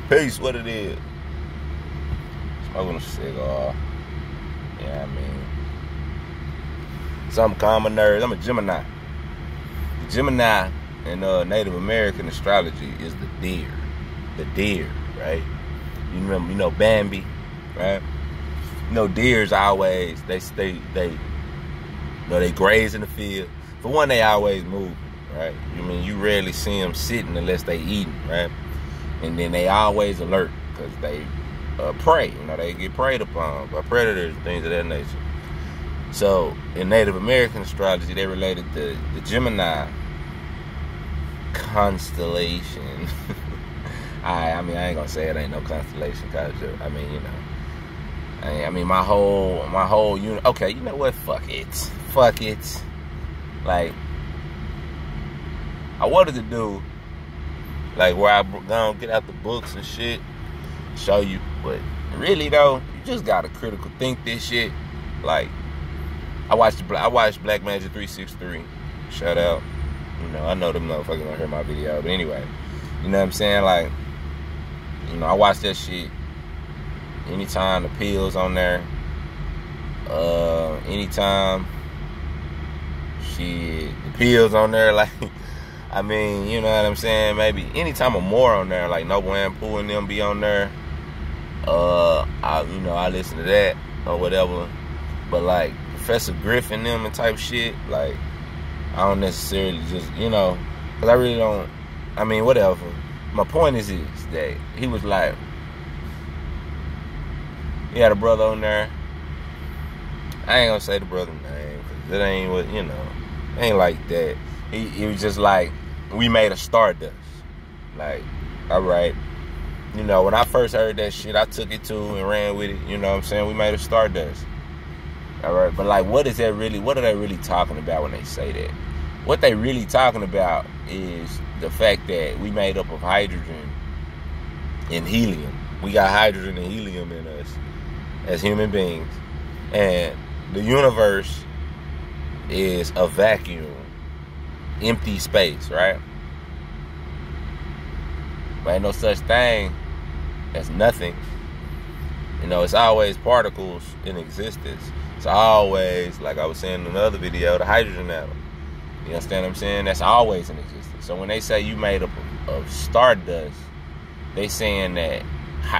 Peace, what it is. Smoking a cigar. Yeah, I mean, something calm my nerves. I'm a Gemini. The Gemini in Native American astrology is the deer. The deer, right? You know Bambi, right? You know, deers always, they graze in the field. For one, they always move, right? I mean, you rarely see them sitting unless they eating, right? And then they always alert because they prey. You know, they get preyed upon by predators and things of that nature. So in Native American astrology, they related the Gemini constellation. I mean, I ain't gonna say it ain't no constellation, cause I mean, you know, I mean, my whole unit. Okay, you know what? Fuck it. Like, I wanted to do like where I gonna get out the books and shit, show you, but really though, you just gotta critical think this shit. Like, I watched Black Magic 363. Shout out. You know, I know them motherfuckers don't hear my video, but anyway, you know what I'm saying? Like, you know, I watch that shit anytime the pills on there. Anytime the pills on there, like, I mean, you know what I'm saying? Maybe anytime a more on there, like Noble and Pooh and them be on there. I listen to that or whatever. But like Professor Griffin them and type shit, like, I don't necessarily just, you know, because I really don't, I mean, whatever. My point is that he was like, he had a brother on there. I ain't gonna say the brother's name, because that ain't what, you know, ain't like that. He was just like, we made a Stardust. Like, all right. You know, when I first heard that shit, I took it to and ran with it. You know what I'm saying? We made a Stardust. All right. But like, what are they really talking about when they say that? What they really talking about is the fact that we made up of hydrogen and helium. We got hydrogen and helium in us as human beings. And the universe is a vacuum, empty space, right? But ain't no such thing as nothing. You know, it's always particles in existence. It's always, like I was saying in another video, the hydrogen atom. You understand what I'm saying? That's always in existence. So when they say you made up of stardust, they saying that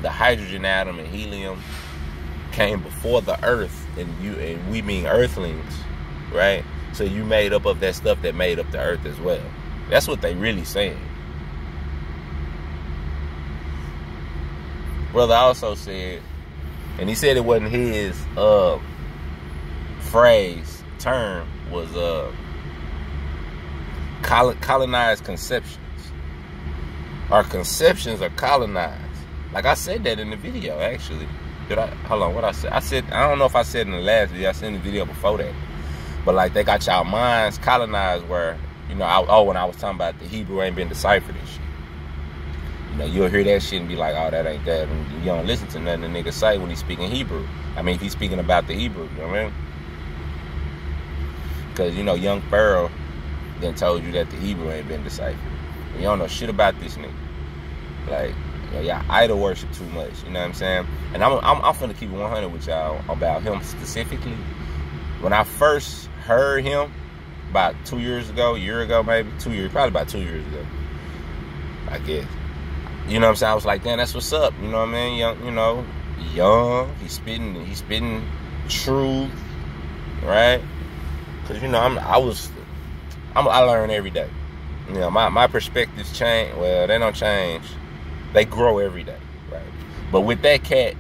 the hydrogen atom and helium came before the earth, and we mean earthlings, right? So you made up of that stuff that made up the earth as well. That's what they really saying. Brother also said, and he said it wasn't his phrase, term, was colonized conceptions. Our conceptions are colonized. Like I said that in the video, actually. Hold on, what I said? I don't know if I said in the last video. I said in the video before that. But like, they got y'all minds colonized where, you know, when I was talking about the Hebrew ain't been deciphered and shit. You know, you'll hear that shit and be like, oh, that ain't that. And you don't listen to nothing the nigga say when he's speaking Hebrew. I mean, if he's speaking about the Hebrew, you know what I mean? Because, you know, young Pharaoh then told you that the Hebrew ain't been deciphered. And you don't know shit about this nigga. Like, you know, y'all idol worship too much, you know what I'm saying? And I'm finna keep it 100 with y'all about him specifically. When I first heard him, about 2 years ago, a year ago maybe, 2 years, probably about 2 years ago, I guess. You know what I'm saying? I was like, damn, that's what's up. You know what I mean? Young, he's spitting truth, right? Because, you know, I learn every day. You know, my perspectives change. Well, they don't change. They grow every day, right? But with that cat,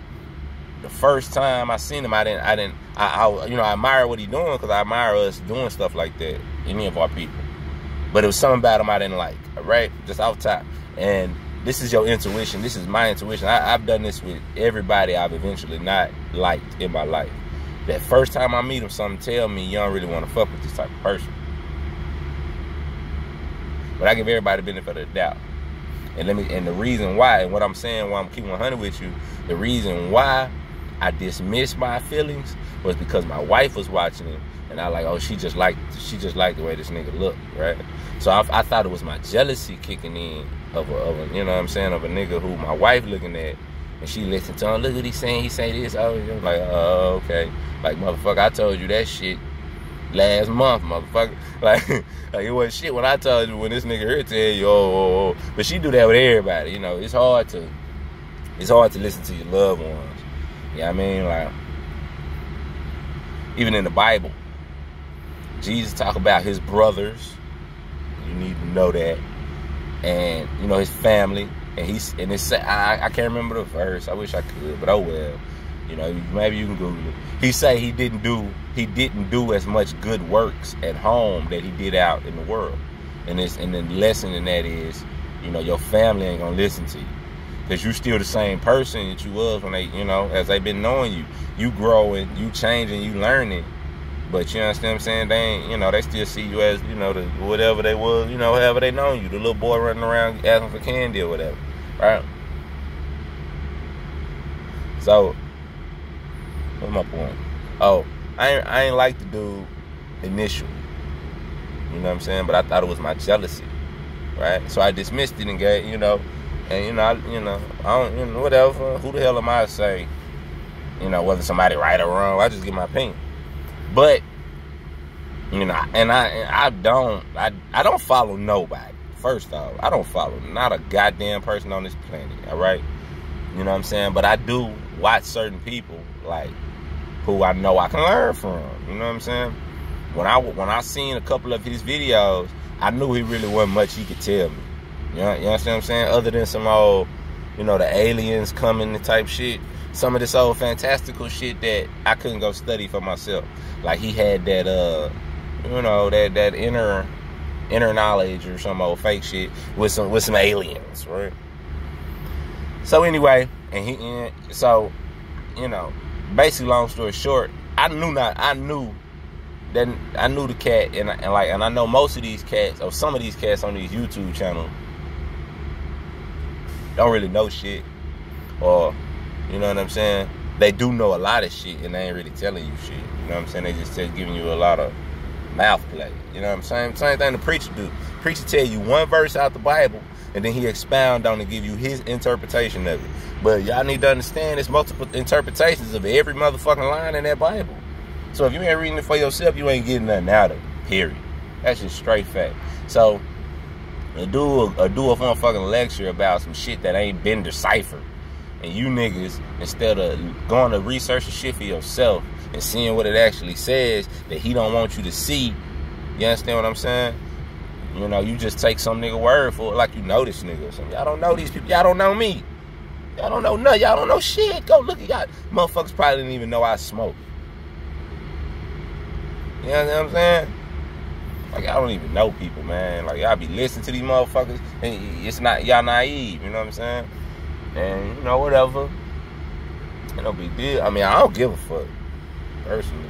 the first time I seen him, I admire what he's doing, because I admire us doing stuff like that, any of our people. But it was something about him I didn't like, right? Just off top. And this is your intuition. This is my intuition. I've done this with everybody I've eventually not liked in my life. That first time I meet him, something tell me you don't really want to fuck with this type of person. But I give everybody the benefit of the doubt. And the reason why, and what I'm saying, why I'm keeping 100 with you, the reason why I dismissed my feelings was because my wife was watching it, and I like, oh, she just liked the way this nigga looked, right? So I thought it was my jealousy kicking in of a you know what I'm saying, of a nigga who my wife looking at, and she listened to him. Look what he saying. He say this. Oh, I'm like, oh, okay. Like, motherfucker, I told you that shit last month, motherfucker. Like it wasn't shit when I told you, when this nigga here tell you, oh. But she do that with everybody. You know, it's hard to listen to your loved ones. You know what I mean? Like, even in the Bible, Jesus talk about his brothers. You need to know that. And, you know, his family. And it's I can't remember the verse. I wish I could, but oh well. You know, maybe you can Google it. He say he didn't do as much good works at home that he did out in the world. And the lesson in that is, you know, your family ain't gonna listen to you. Because you still the same person that you was when they, you know, as they been knowing you. You growing, you changing, you learning. But you understand what I'm saying? They ain't, you know, they still see you as, you know, the whatever they was, you know, however they known you. The little boy running around asking for candy or whatever. Right? So, what's my point? Oh, I ain't like the dude initially. You know what I'm saying? But I thought it was my jealousy. Right? So I dismissed it and gave, you know, and I don't, you know, whatever. Who the hell am I to say, you know, whether somebody right or wrong? I just give my opinion. But, you know, and I don't follow nobody. First off, I don't follow not a goddamn person on this planet, all right? You know what I'm saying? But I do watch certain people, like, who I know I can learn from. You know what I'm saying? When I seen a couple of his videos, I knew he really wasn't much he could tell me. You understand what I'm saying? Other than some old, you know, the aliens coming type shit. Some of this old fantastical shit that I couldn't go study for myself. Like he had that, you know, that inner knowledge or some old fake shit with some aliens, right? So anyway, so, you know, basically, long story short, I knew the cat, and I know most of these cats, or some of these cats on these YouTube channels, don't really know shit, or, you know what I'm saying? They do know a lot of shit, and they ain't really telling you shit. You know what I'm saying? They just giving you a lot of mouth play. You know what I'm saying? Same thing the preacher do. Preacher tell you one verse out the Bible, and then he expound on and give you his interpretation of it. But y'all need to understand there's multiple interpretations of every motherfucking line in that Bible. So if you ain't reading it for yourself, you ain't getting nothing out of it. Period. That's just straight fact. So do a motherfucking lecture about some shit that ain't been deciphered. And you niggas, instead of going to research the shit for yourself and seeing what it actually says that he don't want you to see, you understand what I'm saying? You know, you just take some nigga word for it like you know this nigga or something. Y'all don't know these people. Y'all don't know me. Y'all don't know nothing. Y'all don't know shit. Go look at y'all. Motherfuckers probably didn't even know I smoke. You know what I'm saying? Like, y'all don't even know people, man. Like, y'all be listening to these motherfuckers, and it's not, y'all naive, you know what I'm saying? And, you know, whatever. Ain't no big deal. I mean, I don't give a fuck, personally.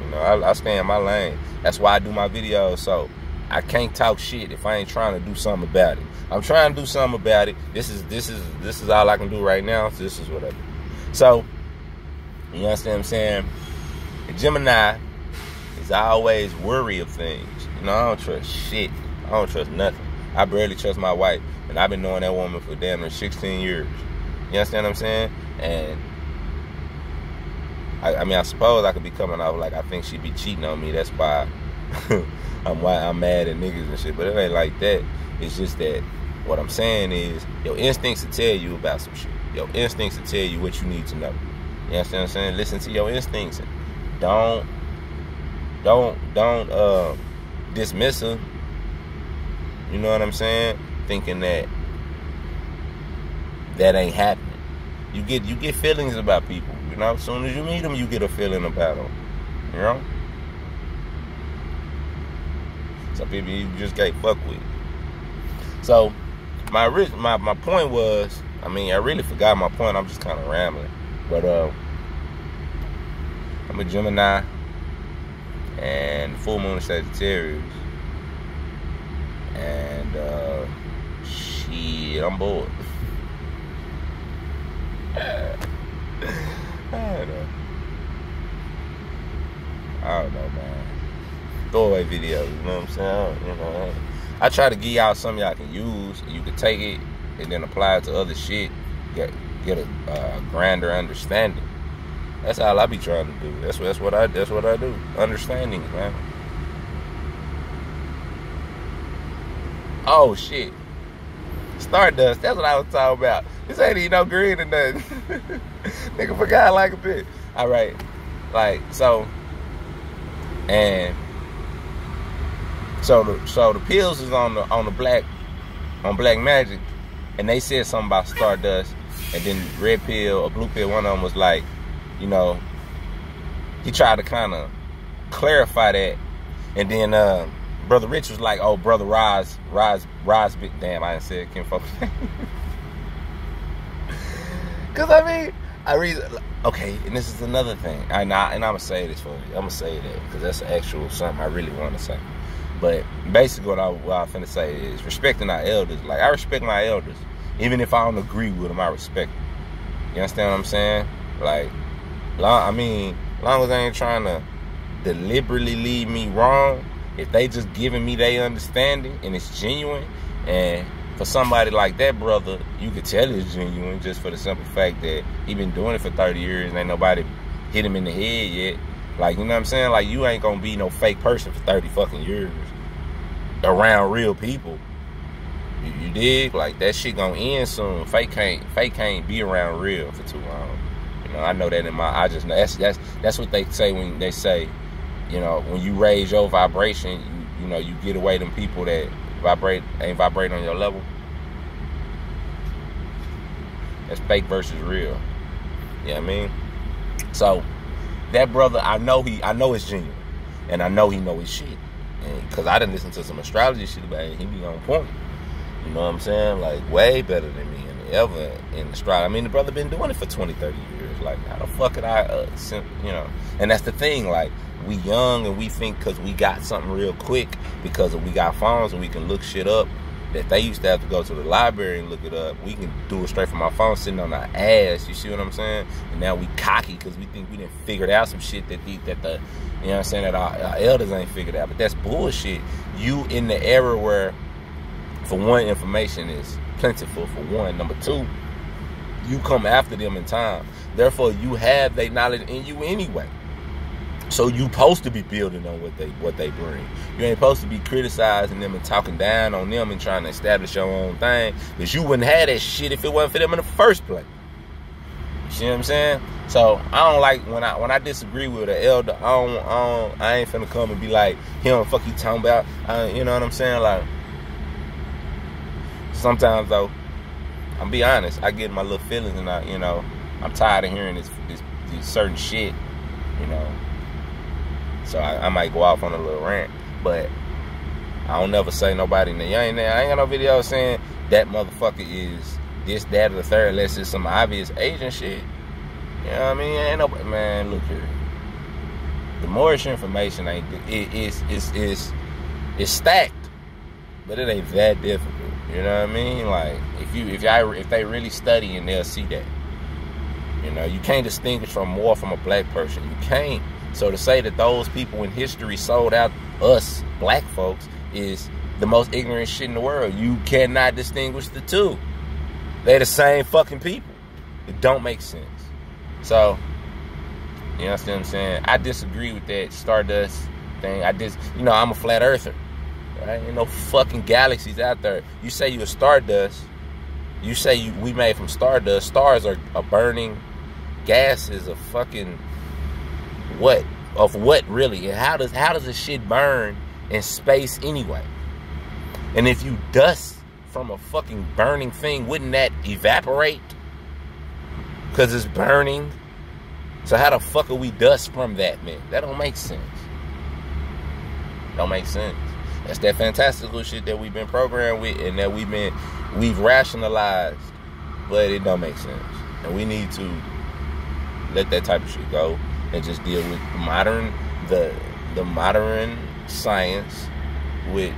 You know, I stay in my lane. That's why I do my videos, so I can't talk shit if I ain't trying to do something about it. I'm trying to do something about it. This is all I can do right now. So this is whatever. So, you understand what I'm saying? Gemini is always worry of things. You know, I don't trust shit. I don't trust nothing. I barely trust my wife. And I've been knowing that woman for damn near 16 years. You understand what I'm saying? And I mean, I suppose I could be coming off like I think she'd be cheating on me. That's why I'm mad at niggas and shit. But it ain't like that. It's just that what I'm saying is your instincts will tell you about some shit. Your instincts will tell you what you need to know. You understand what I'm saying? Listen to your instincts. Don't dismiss her. You know what I'm saying? Thinking that ain't happening. You get feelings about people. You know, as soon as you meet them, you get a feeling about them. You know? Some people you just can't fuck with. So, my point was, I mean, I really forgot my point. I'm just kind of rambling. But, I'm a Gemini. And full moon is Sagittarius. And, shit, I'm bored. throwaway videos. You know what I'm saying? You know, I try to give y'all something y'all can use. You can take it and then apply it to other shit. Get a grander understanding. That's all I be trying to do. That's what I do. Understanding, man. Oh shit. Stardust. That's what I was talking about. This ain't even no green or nothing. Nigga forgot like a bit. All right. Like so. And so the pills is on Black Magic, and they said something about Stardust, and then red pill or blue pill, one of them was like, you know, he tried to kind of clarify that, and then Brother Rich was like, oh, Brother Roz, damn, I didn't say it, can't focus. Cause I mean, I read, okay, and this is another thing, and I'm gonna say this for you. I'm gonna say that because that's actual something I really want to say. But basically, what I'm finna say is respecting our elders. Like, I respect my elders, even if I don't agree with them. I respect them. You understand what I'm saying? Like, long as they ain't trying to deliberately lead me wrong, if they just giving me their understanding and it's genuine, and for somebody like that brother, you could tell it's genuine just for the simple fact that he been doing it for 30 years and ain't nobody hit him in the head yet. Like, you know what I'm saying? Like, you ain't gonna be no fake person for 30 fucking years around real people. You dig? Like, that shit gonna end soon. Fake can't be around real for too long. You know, I know that I just know that's what they say when they say, you know, when you raise your vibration, you know, you get away them people that ain't vibrating on your level. That's fake versus real. You know what I mean? So that brother, I know it's genuine, and I know he know his shit, because I didn't listen to some astrology shit about it. He be on point. You know what I'm saying? Like, way better than me and ever in astrology. I mean, the brother been doing it for 20, 30 years. Like, how the fuck could I, you know? And that's the thing. Like, we young and we think because we got something real quick, because we got phones and we can look shit up that they used to have to go to the library and look it up. We can do it straight from our phone sitting on our ass. You see what I'm saying? And now we cocky because we think we done figured out some shit that the you know what I'm saying, that our elders ain't figured out. But that's bullshit. You in the era where, for one, information is plentiful, for one. Number two, you come after them in time. Therefore, you have their knowledge in you anyway. So you supposed to be building on what they bring. You ain't supposed to be criticizing them and talking down on them and trying to establish your own thing, because you wouldn't have that shit if it wasn't for them in the first place. You see what I'm saying? So I don't like when I disagree with an elder. I ain't finna come and be like, he don't fuck you talking about. You know what I'm saying? Like, sometimes though, I'm be honest, I get my little feelings, and I'm tired of hearing this certain shit, you know. So I might go off on a little rant, but I don't never say nobody. I ain't got no video saying that motherfucker is this, that, or the third, unless it's some obvious agent shit. You know what I mean? Ain't no, man, look here. The Moorish information it's stacked, but it ain't that difficult. You know what I mean? Like, if they really study, and they'll see that. You know, you can't distinguish from a black person. You can't. So to say that those people in history sold out us black folks is the most ignorant shit in the world. You cannot distinguish the two. They're the same fucking people. It don't make sense. So, you know what I'm saying? I disagree with that Stardust thing. I'm a flat earther. Right? Ain't no fucking galaxies out there. You say you a Stardust. You say we made from stardust. Stars are burning gases of fucking what? Of what, really? And how does this shit burn in space anyway? And if you dust from a fucking burning thing, wouldn't that evaporate? Because it's burning. So how the fuck are we dust from that, man? That don't make sense. Don't make sense. That's that fantastical shit that we've been programmed with, and that we've rationalized, but it don't make sense. And we need to let that type of shit go and just deal with the modern science, which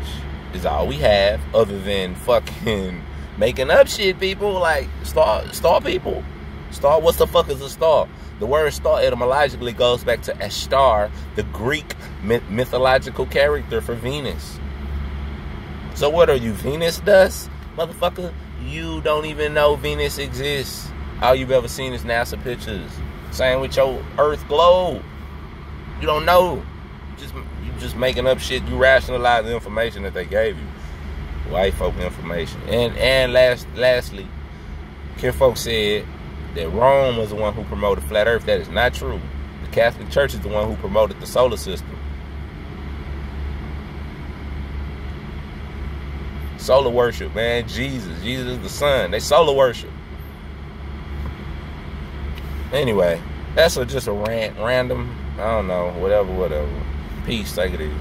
is all we have, other than fucking making up shit, people. Like star people. Star, what the fuck is a star? The word star etymologically goes back to Ashtar, the Greek mythological character for Venus. So what are you, Venus dust? Motherfucker, you don't even know Venus exists. All you've ever seen is NASA pictures. Same with your Earth globe. You don't know. You just making up shit. You rationalize the information that they gave you. White folk information. And lastly, Kinfolk said that Rome was the one who promoted flat earth. That is not true. The Catholic Church is the one who promoted the solar system. Solar worship, man. Jesus is the sun. They solar worship. Anyway, that's just a rant, random, I don't know, whatever. Peace, take it easy.